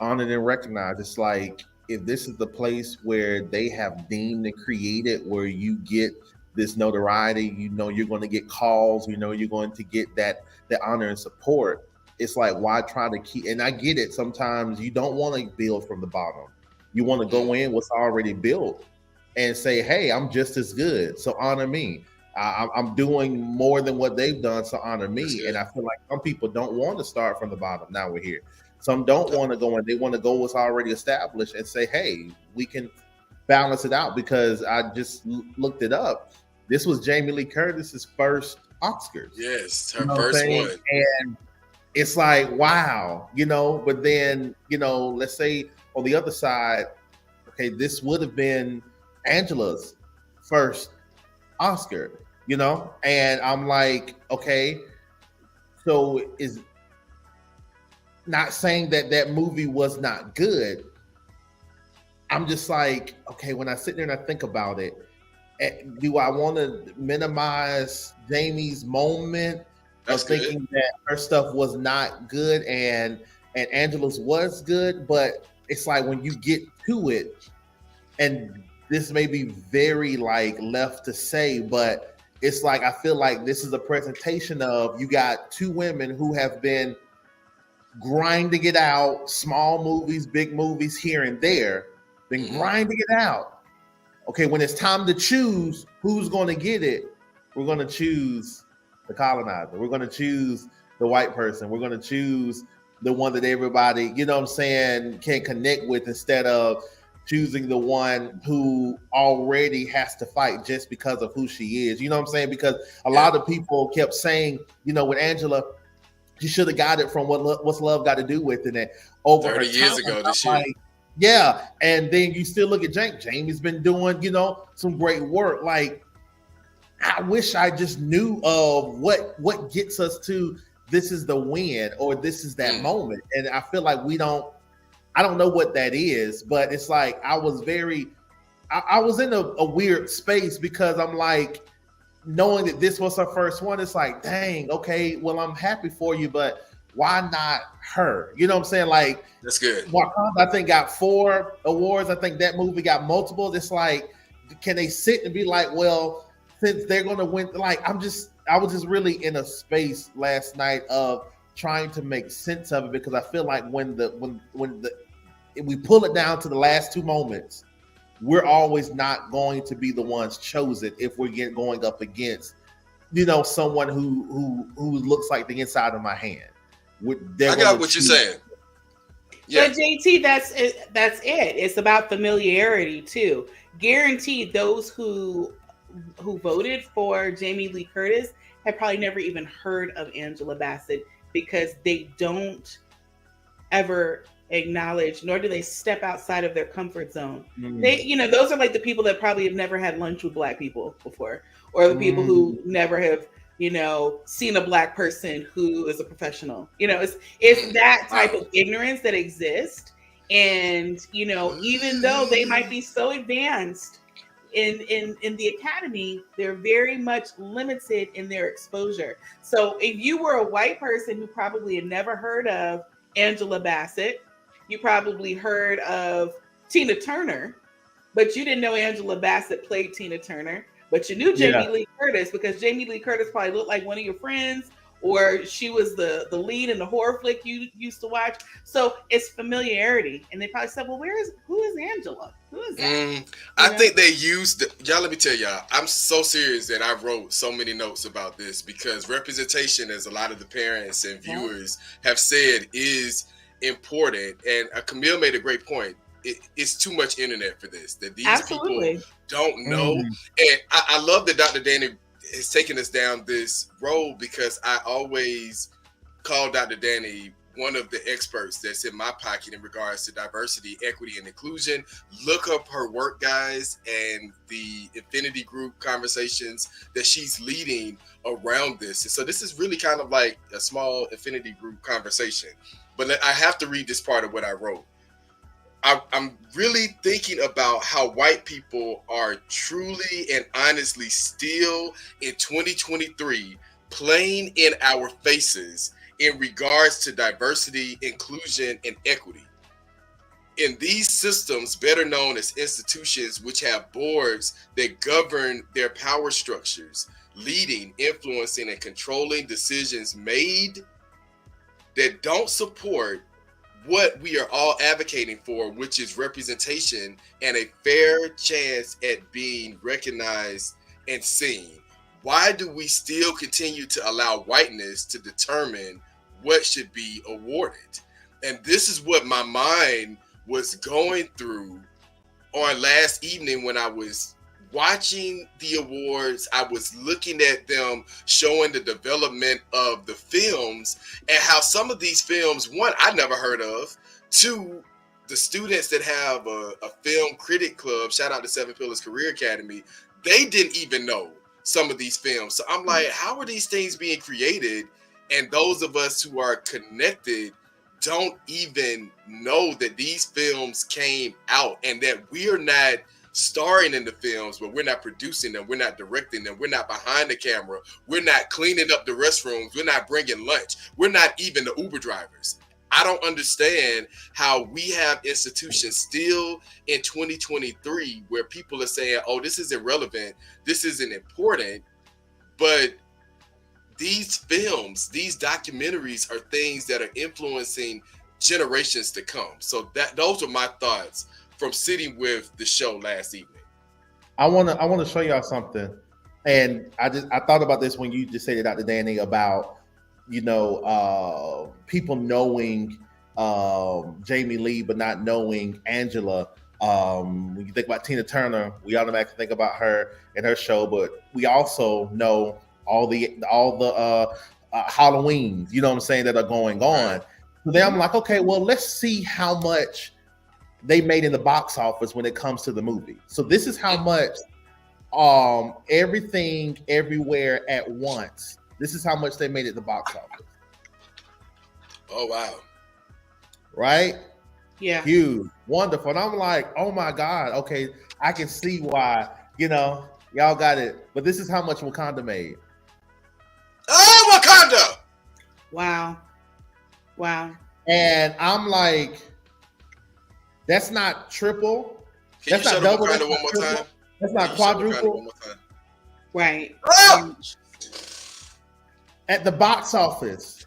honored and recognized. It's like, if this is the place where they have deemed and created where you get this notoriety, you know you're going to get calls, you know you're going to get that honor and support. It's like, why try to keep? And I get it. Sometimes you don't want to build from the bottom. You want to go in what's already built and say, hey, I'm just as good, so honor me. I'm doing more than what they've done, so honor me. And I feel like some people don't want to start from the bottom. Now we're here. Some don't want to go in. They want to go what's already established and say, hey, we can balance it out. Because I just looked it up. This was Jamie Lee Curtis's first Oscars. Yes, her first one. And it's like, wow, but then, let's say on the other side, okay, this would have been Angela's first Oscar, and I'm like, okay, so is not saying that movie was not good. I'm just like, okay, when I sit there and I think about it, do I want to minimize Jamie's moment of thinking that her stuff was not good and Angela's was good? But it's like, when you get to it, and this may be very left to say, but it's like, I feel like this is a presentation of, you got two women who have been grinding it out, small movies, big movies here and there, been grinding it out. Okay, when it's time to choose who's going to get it, we're going to choose the colonizer. We're going to choose the white person. We're going to choose the one that everybody, can connect with, instead of choosing the one who already has to fight just because of who she is. You know what I'm saying? Because a lot of people kept saying, with Angela, she should have got it from What's Love Got to Do with it. And over 30 years ago this year. Yeah, and then you still look at Jamie. Jamie's been doing, some great work. Like, I wish I just knew of what gets us to this is the win, or this is that moment. And I feel like I don't know what that is, but it's like, I was in a weird space, because I'm like, knowing that this was her first one, it's like, dang, okay, well, I'm happy for you, but why not her? You know what I'm saying? Like, that's good. Wakanda, I think, got 4 awards. I think that movie got multiple. It's like, can they sit and be like, well, since they're going to win, I was just really in a space last night of trying to make sense of it, because I feel like when we pull it down to the last 2 moments, we're always not going to be the ones chosen if we're going up against, someone who looks like the inside of my hand. I got what you're saying. Yeah. But JT, that's it. It's about familiarity too. Guaranteed, those who voted for Jamie Lee Curtis have probably never even heard of Angela Bassett, because they don't ever acknowledge, nor do they step outside of their comfort zone. They, those are like the people that probably have never had lunch with Black people before, or the people who never have, seen a Black person who is a professional. It's that type of ignorance that exists. And, even though they might be so advanced in the academy, they're very much limited in their exposure. So if you were a white person who probably had never heard of Angela Bassett, you probably heard of Tina Turner, but you didn't know Angela Bassett played Tina Turner. But you knew Jamie Lee Curtis, because Jamie Lee Curtis probably looked like one of your friends, or she was the lead in the horror flick you used to watch. So it's familiarity. And they probably said, well, who is Angela? Who is that? I think they used, y'all, let me tell y'all, I'm so serious that I wrote so many notes about this, because representation, as a lot of the parents and viewers have said, is important. And Camille made a great point. It's too much internet for this, that these people don't know. And I love that Dr. Danny has taken us down this road, because I always call Dr. Danny one of the experts that's in my pocket in regards to diversity, equity, and inclusion. Look up her work, guys, and the Infinity Group conversations that she's leading around this. And so this is really kind of like a small Infinity Group conversation. But I have to read this part of what I wrote. I'm really thinking about how white people are truly and honestly still in 2023 playing in our faces in regards to diversity, inclusion, and equity. In these systems, better known as institutions, which have boards that govern their power structures, leading, influencing, and controlling decisions made that don't support what we are all advocating for, which is representation and a fair chance at being recognized and seen. Why do we still continue to allow whiteness to determine what should be awarded? And this is what my mind was going through on last evening when I was watching the awards. I was looking at them, showing the development of the films and how some of these films, one, I never heard of, two, the students that have a film critic club, shout out to Seven Pillars Career Academy, they didn't even know some of these films. So I'm like, how are these things being created? And those of us who are connected don't even know that these films came out and that we are not starring in the films, but we're not producing them, we're not directing them, we're not behind the camera, we're not cleaning up the restrooms, we're not bringing lunch, we're not even the Uber drivers. I don't understand how we have institutions still in 2023 where people are saying, oh, this is irrelevant, this isn't important, but these films, these documentaries are things that are influencing generations to come. So those are my thoughts from sitting with the show last evening. I want to show y'all something, and I thought about this when you just said it, Dr. Danny, about people knowing Jamie Lee but not knowing Angela. When you think about Tina Turner, we automatically think about her and her show, but we also know all the Halloweens, you know what I'm saying, that are going on. So then I'm like, okay, well, let's see how much they made in the box office when it comes to the movie. So this is how much Everything Everywhere at Once, this is how much they made at the box office. Oh, wow. Right? Yeah. Huge. Wonderful. And I'm like, oh my God, okay, I can see why, y'all got it. But this is how much Wakanda made. Oh, Wakanda! Wow. And I'm like, that's not triple. Can That's you not show double. Wakanda That's one more triple. time? That's not Can you show Wakanda quadruple. one more time? Right. Ah! At the box office.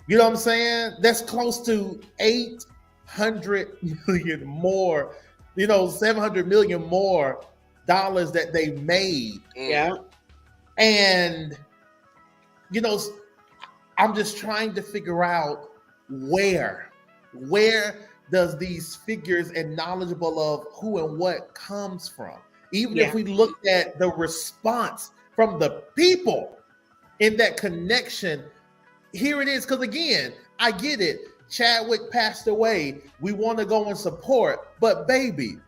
You know what I'm saying? That's close to 800 million more, 700 million more dollars that they made. Yeah. And, I'm just trying to figure out where does these figures and knowledgeable of who and what comes from. Even if we looked at the response from the people in that connection, here it is. Because again, I get it. Chadwick passed away. We want to go and support, but baby,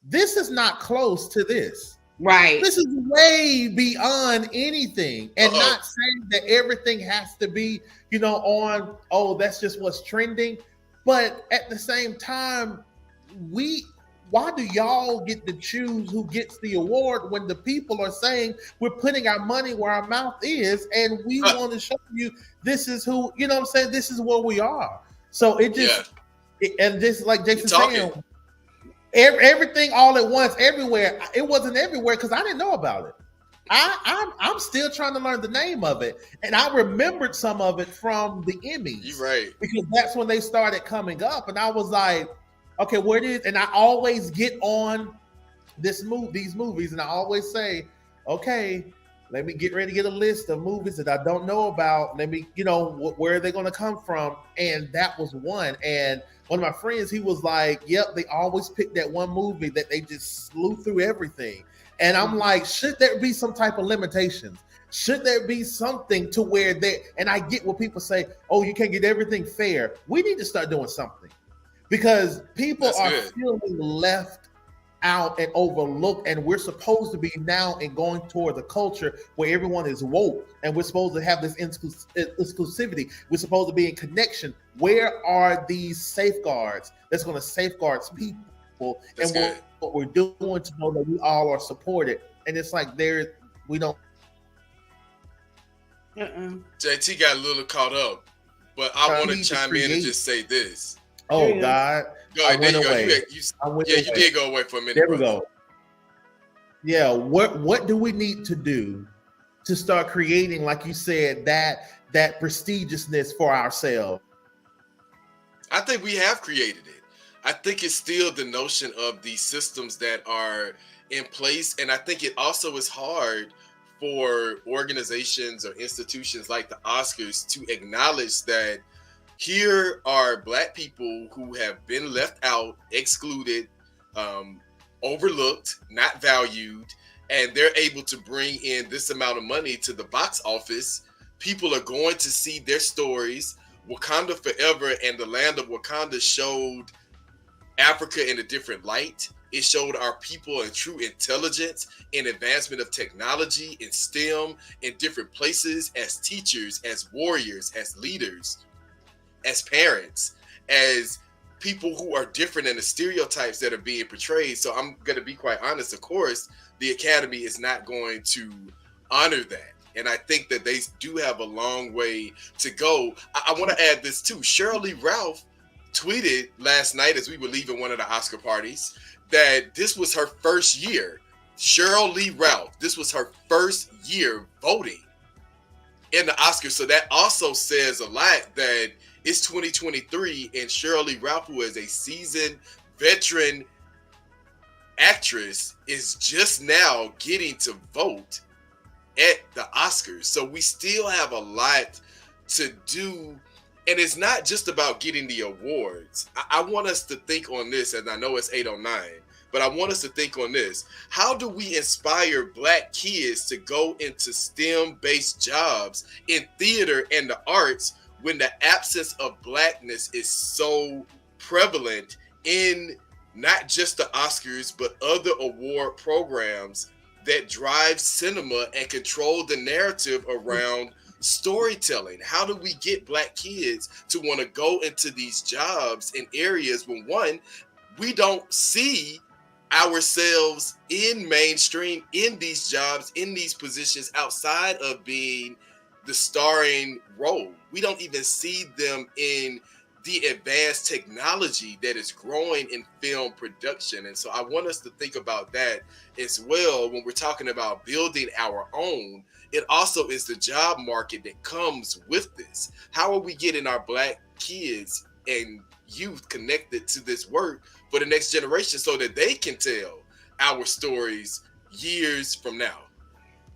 this is not close to this. Right. This is way beyond anything. And not saying that everything has to be, on, oh, that's just what's trending. But at the same time, why do y'all get to choose who gets the award when the people are saying we're putting our money where our mouth is and we want to show you this is who, this is where we are. So it just, and just like Jason saying, everything all at once, everywhere. It wasn't everywhere because I didn't know about it. I'm still trying to learn the name of it, and I remembered some of it from the Emmys. You're right, because that's when they started coming up, and I was like, okay, where it is. And I always get on these movies, and I always say, okay, let me get ready to get a list of movies that I don't know about. Let me, where are they going to come from? And that was one. And one of my friends, he was like, yep, they always pick that one movie that they just slew through everything. And I'm like, should there be some type of limitations? Should there be something to where they, and I get what people say, oh, you can't get everything fair. We need to start doing something because people That's are good. feeling left out and overlooked, and we're supposed to be now and going towards a culture where everyone is woke, and we're supposed to have this exclusivity. We're supposed to be in connection. Where are these safeguards that's going to safeguard people? That's and good. what we're doing to know that we all are supported. And it's like we don't. JT got a little caught up, but I want to chime in and just say this. Oh God! Go ahead. There you go. You did go away for a minute. There we go. Yeah. What do we need to do to start creating, like you said, that prestigiousness for ourselves? I think we have created it. I think it's still the notion of these systems that are in place, and I think it also is hard for organizations or institutions like the Oscars to acknowledge that here are Black people who have been left out, excluded, overlooked, not valued, and they're able to bring in this amount of money to the box office. People are going to see their stories. Wakanda Forever and the Land of Wakanda showed Africa in a different light. It showed our people in true intelligence, in advancement of technology, in STEM, in different places, as teachers, as warriors, as leaders, as parents, as people who are different than the stereotypes that are being portrayed. So I'm going to be quite honest. Of course, the Academy is not going to honor that. And I think that they do have a long way to go. I want to add this too. Sheryl Lee Ralph tweeted last night as we were leaving one of the Oscar parties that this was her first year. Sheryl Lee Ralph, this was her first year voting in the Oscars. So that also says a lot that it's 2023 and Sheryl Lee Ralph, who is a seasoned veteran actress, is just now getting to vote at the Oscars. So we still have a lot to do. And it's not just about getting the awards. I want us to think on this, and I know it's 8:09, but I want us to think on this. How do we inspire Black kids to go into STEM-based jobs in theater and the arts when the absence of Blackness is so prevalent in not just the Oscars, but other award programs that drive cinema and control the narrative around storytelling? How do we get Black kids to want to go into these jobs in areas when, one, we don't see ourselves in mainstream in these jobs, in these positions outside of being the starring role? We don't even see them in the advanced technology that is growing in film production. And so I want us to think about that as well when we're talking about building our own. It also is the job market that comes with this. How are we getting our Black kids and youth connected to this work for the next generation so that they can tell our stories years from now?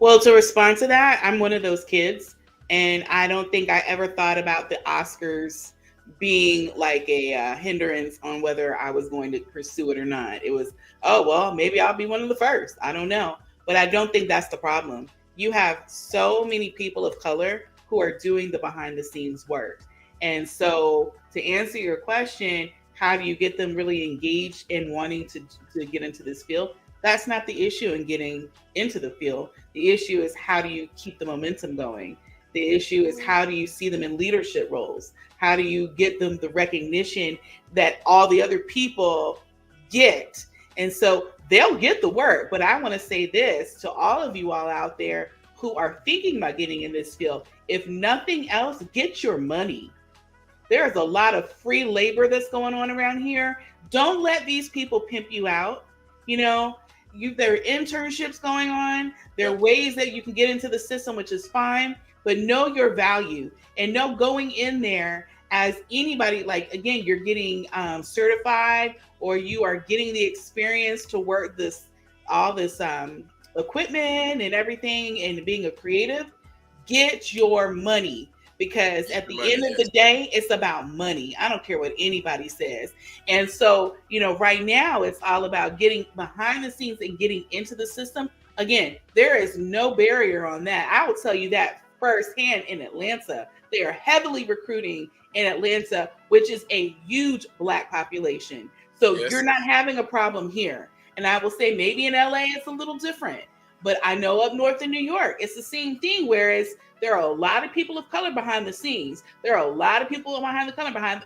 Well, to respond to that, I'm one of those kids, and I don't think I ever thought about the Oscars being like a hindrance on whether I was going to pursue it or not. It was, oh, well, maybe I'll be one of the first. I don't know. But I don't think that's the problem. You have so many people of color who are doing the behind the scenes work. And so to answer your question, how do you get them really engaged in wanting to get into this field? That's not the issue in getting into the field. The issue is how do you keep the momentum going? The issue is how do you see them in leadership roles? How do you get them the recognition that all the other people get? And so they'll get the work. But I want to say this to all of you all out there who are thinking about getting in this field. If nothing else, get your money. There's a lot of free labor that's going on around here. Don't let these people pimp you out. You know, there are internships going on. There are ways that you can get into the system, which is fine. But know your value and know going in there as anybody, like, again, you're getting certified or you are getting the experience to work all this equipment and everything and being a creative, get your money. Because at the end of the day, it's about money. I don't care what anybody says. And so, you know, right now it's all about getting behind the scenes and getting into the system, Again, there is no barrier on that. I will tell you that firsthand in Atlanta. They are heavily recruiting in Atlanta, which is a huge Black population. So Yes. you're not having a problem here. And I will say maybe in LA it's a little different. But I know up north in New York, it's the same thing. Whereas there are a lot of people of color behind the scenes. There are a lot of people behind the color, behind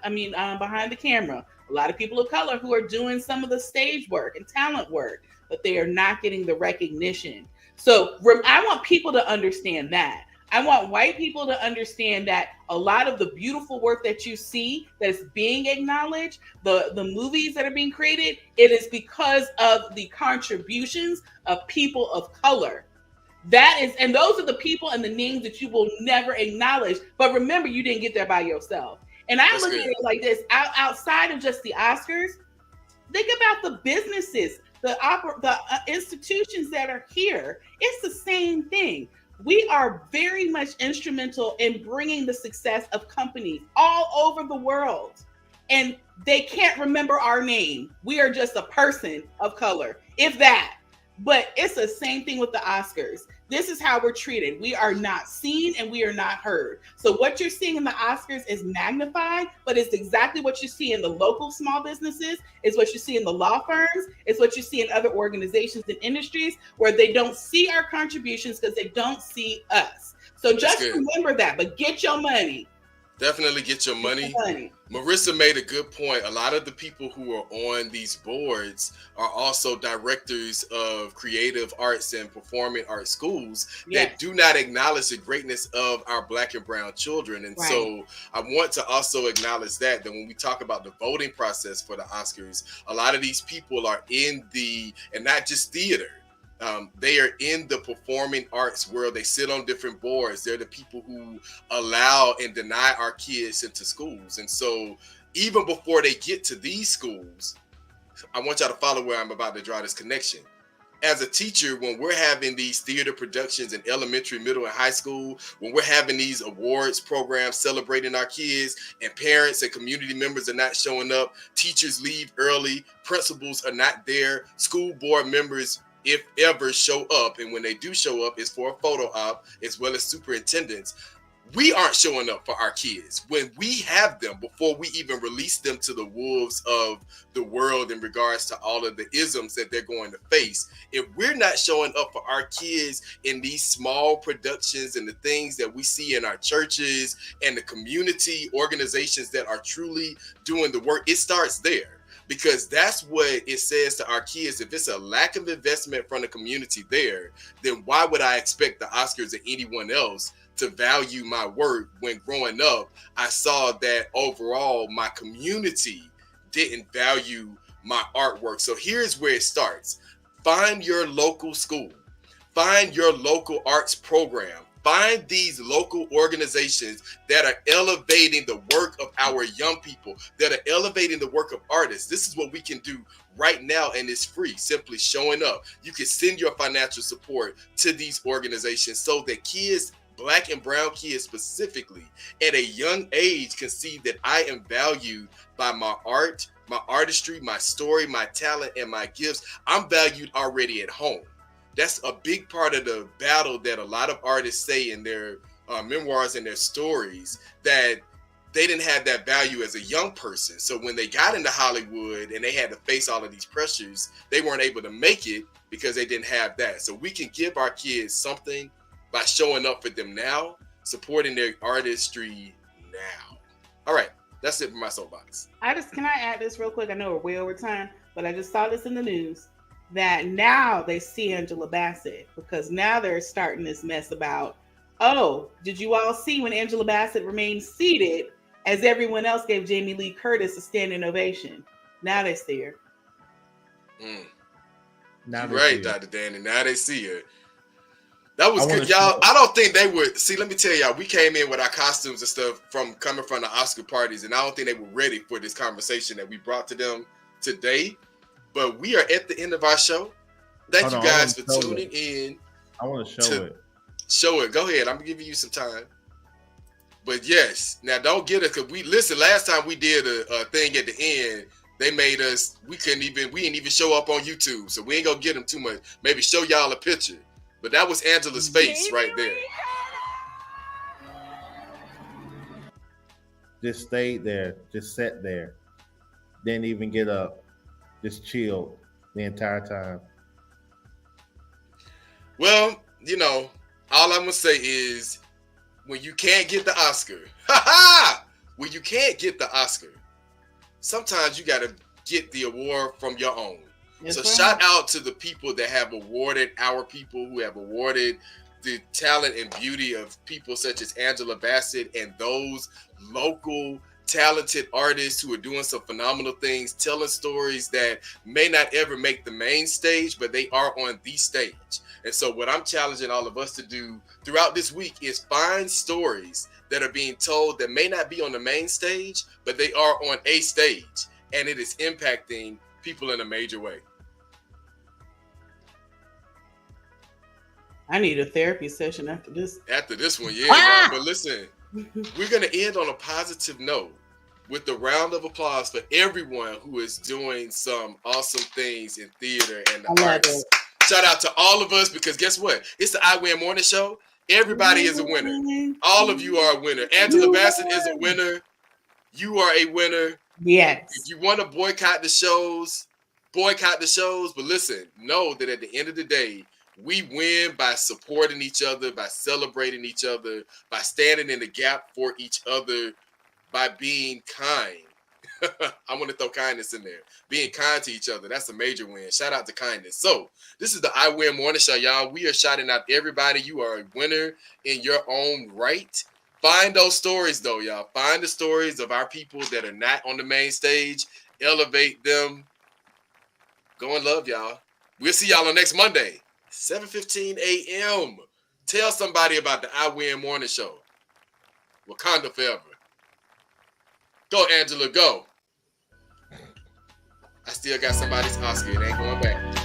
the camera. A lot of people of color who are doing some of the stage work and talent work, but they are not getting the recognition. So I want people to understand that. I want white people to understand that a lot of the beautiful work that you see that's being acknowledged, the movies that are being created, it is because of the contributions of people of color. That is, and those are the people and the names that you will never acknowledge. But remember, you didn't get there by yourself. And I look at it like this: outside of just the Oscars, think about the businesses, the institutions that are here. It's the same thing. We are very much instrumental in bringing the success of companies all over the world. And they can't remember our name. We are just a person of color, if that. But it's the same thing with the Oscars. This is how we're treated. We are not seen and we are not heard. So what you're seeing in the Oscars is magnified, but it's exactly what you see in the local small businesses. It's what you see in the law firms. It's what you see in other organizations and industries where they don't see our contributions because they don't see us. So just remember that, but get your money. Definitely get your money. Marissa made a good point. A lot of the people who are on these boards are also directors of creative arts and performing arts schools that do not acknowledge the greatness of our Black and brown children. And so I want to also acknowledge that when we talk about the voting process for the Oscars, a lot of these people are in and not just theater. They are in the performing arts world. They sit on different boards. They're the people who allow and deny our kids into schools. And so even before they get to these schools, I want y'all to follow where I'm about to draw this connection. As a teacher, when we're having these theater productions in elementary, middle, and high school, when we're having these awards programs celebrating our kids, and parents and community members are not showing up, teachers leave early, principals are not there, school board members, if ever, show up, and when they do show up, it's for a photo op, as well as superintendents. We aren't showing up for our kids when we have them before we even release them to the wolves of the world in regards to all of the isms that they're going to face. If we're not showing up for our kids in these small productions and the things that we see in our churches and the community organizations that are truly doing the work, it starts there. Because that's what it says to our kids. If it's a lack of investment from the community there, then why would I expect the Oscars or anyone else to value my work when growing up, I saw that overall my community didn't value my artwork. So here's where it starts. Find your local school. Find your local arts program. Find these local organizations that are elevating the work of our young people, that are elevating the work of artists. This is what we can do right now, and it's free, simply showing up. You can send your financial support to these organizations so that kids, Black and brown kids specifically, at a young age can see that I am valued by my art, my artistry, my story, my talent, and my gifts. I'm valued already at home. That's a big part of the battle that a lot of artists say in their memoirs and their stories, that they didn't have that value as a young person. So when they got into Hollywood and they had to face all of these pressures, they weren't able to make it because they didn't have that. So we can give our kids something by showing up for them now, supporting their artistry now. All right, that's it for my soapbox. Can I add this real quick? I know we're way over time, but I just saw this in the news that now they see Angela Bassett, because now they're starting this mess about, oh, did you all see when Angela Bassett remained seated as everyone else gave Jamie Lee Curtis a standing ovation? Now they see her. You're right, Dr. Danny. Now they see her. That was good, y'all. I don't think they would. See, let me tell y'all, we came in with our costumes and stuff coming from the Oscar parties, and I don't think they were ready for this conversation that we brought to them today. But we are at the end of our show. Thank you guys for tuning in. I want to show it. Show it. Go ahead. I'm giving you some time. But yes, now don't get it, because last time we did a thing at the end, they made us. We didn't even show up on YouTube, so we ain't gonna get them too much. Maybe show y'all a picture, but that was Angela's face right there. Just stayed there, just sat there, didn't even get up, just chilled the entire time. Well, all I'm gonna say is, when you can't get the Oscar, when you can't get the Oscar, sometimes you gotta get the award from your own. That's so right. Shout out to the people that have awarded our people, who have awarded the talent and beauty of people such as Angela Bassett and those local talented artists who are doing some phenomenal things, telling stories that may not ever make the main stage, but they are on the stage. And so what I'm challenging all of us to do throughout this week is find stories that are being told that may not be on the main stage, but they are on a stage, and it is impacting people in a major way. I need a therapy session after this. After this one, yeah. But listen, we're going to end on a positive note with the round of applause for everyone who is doing some awesome things in theater and the arts. Shout out to all of us, because guess what? It's the I Win Morning Show. Everybody is a winner. All of you are a winner. Angela Bassett is a winner. You are a winner. Yes. If you want to boycott the shows. But listen, know that at the end of the day, we win by supporting each other, by celebrating each other, by standing in the gap for each other, by being kind. I want to throw kindness in there. Being kind to each other. That's a major win. Shout out to kindness. So this is the I Win Morning Show, y'all. We are shouting out everybody. You are a winner in your own right. Find those stories, though, y'all. Find the stories of our people that are not on the main stage. Elevate them. Go and love, y'all. We'll see y'all on next Monday, 7:15 a.m. Tell somebody about the I Win Morning Show. Wakanda forever. Go, Angela, go. I still got somebody's Oscar. It ain't going back.